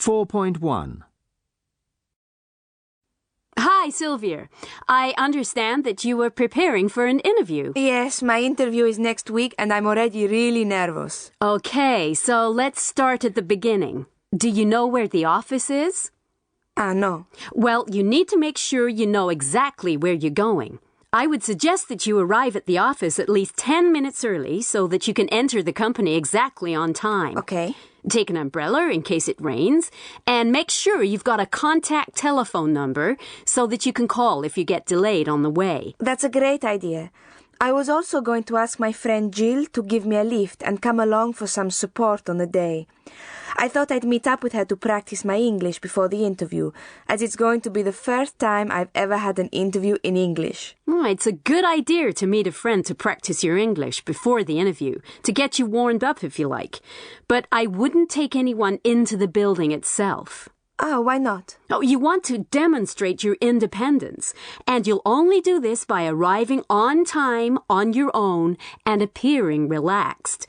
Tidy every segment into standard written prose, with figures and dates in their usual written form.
4.1. Hi, Silvia. I understand that you were preparing for an interview. Yes, my interview is next week and I'm already really nervous. Okay, so let's start at the beginning. Do you know where the office is? No. Well, you need to make sure you know exactly where you're going. I would suggest that you arrive at the office at least 10 minutes early so that you can enter the company exactly on time. Okay. Take an umbrella in case it rains, and make sure you've got a contact telephone number so that you can call if you get delayed on the way. That's a great idea. I was also going to ask my friend Jill to give me a lift and come along for some support on the day. I thought I'd meet up with her to practice my English before the interview, as it's going to be the first time I've ever had an interview in English. It's a good idea to meet a friend to practice your English before the interview, to get you warmed up if you like. But I wouldn't take anyone into the building itself. Oh, why not? Oh, you want to demonstrate your independence, and you'll only do this by arriving on time, on your own, and appearing relaxed.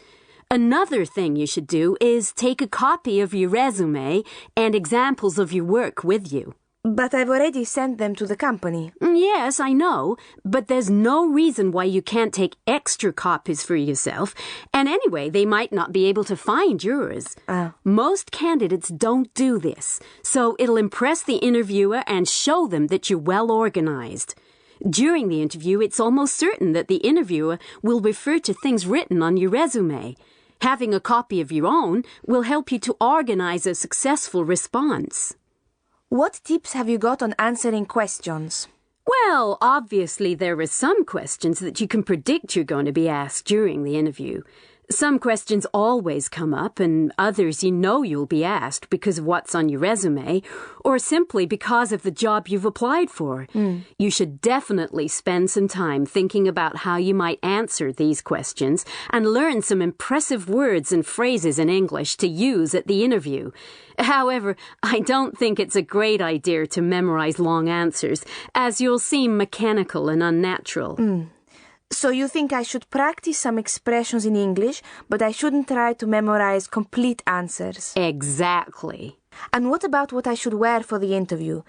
Another thing you should do is take a copy of your resume and examples of your work with you. But I've already sent them to the company. Yes, I know, but there's no reason why you can't take extra copies for yourself, and anyway, they might not be able to find yours. Most candidates don't do this, so it'll impress the interviewer and show them that you're well organized. During the interview, it's almost certain that the interviewer will refer to things written on your resume. Having a copy of your own will help you to organize a successful response. What tips have you got on answering questions? Well, obviously there are some questions that you can predict you're going to be asked during the interview. Some questions always come up, and others you know you'll be asked because of what's on your resume, or simply because of the job you've applied for. You should definitely spend some time thinking about how you might answer these questions and learn some impressive words and phrases in English to use at the interview. However, I don't think it's a great idea to memorize long answers, as you'll seem mechanical and unnatural. So you think I should practice some expressions in English, but I shouldn't try to memorize complete answers? Exactly. And what about what I should wear for the interview?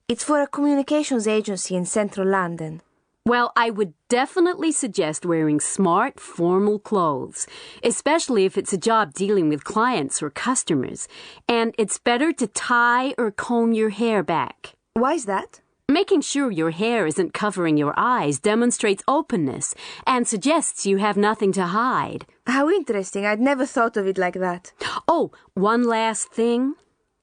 It's for a communications agency in central London. Well, I would definitely suggest wearing smart, formal clothes, especially if it's a job dealing with clients or customers. And it's better to tie or comb your hair back. Why is that? Making sure your hair isn't covering your eyes demonstrates openness and suggests you have nothing to hide. How interesting. I'd never thought of it like that. Oh, one last thing.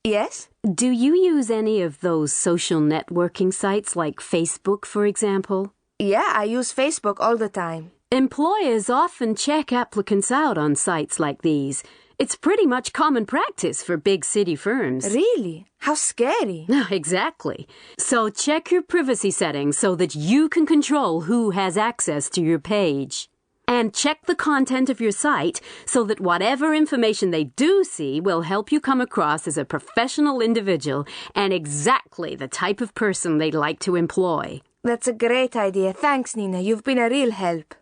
Yes? Do you use any of those social networking sites like Facebook, for example? Yeah, I use Facebook all the time. Employers often check applicants out on sites like these. It's pretty much common practice for big city firms. Really? How scary. Exactly. So check your privacy settings so that you can control who has access to your page. And check the content of your site so that whatever information they do see will help you come across as a professional individual and exactly the type of person they'd like to employ. That's a great idea. Thanks, Nina. You've been a real help.